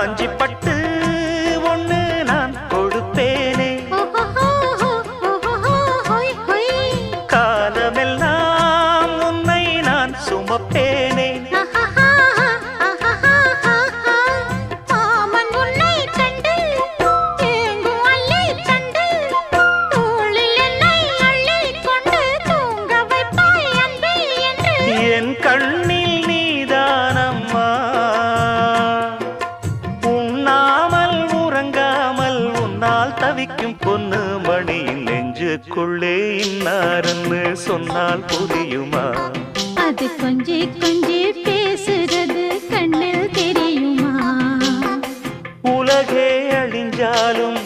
காஞ்சி பட்டு ஒண்ணு நான் கொடுப்பேனே, காலமெல்லாம் உன்னை நான் சுமப்பேனே. என் கண்ணில் நீதானம்மா, உண்ணாமல் உறங்காமல் உன்னால் தவிக்கும் பொண்ணு மணியின் நெஞ்சுக்குள்ளே இன்னாருன்னு சொன்னால் புரியுமா? அது கொஞ்சி கொஞ்சி பேசுறது கண்ணில் தெரியுமா? உலகே அழிஞ்சாலும்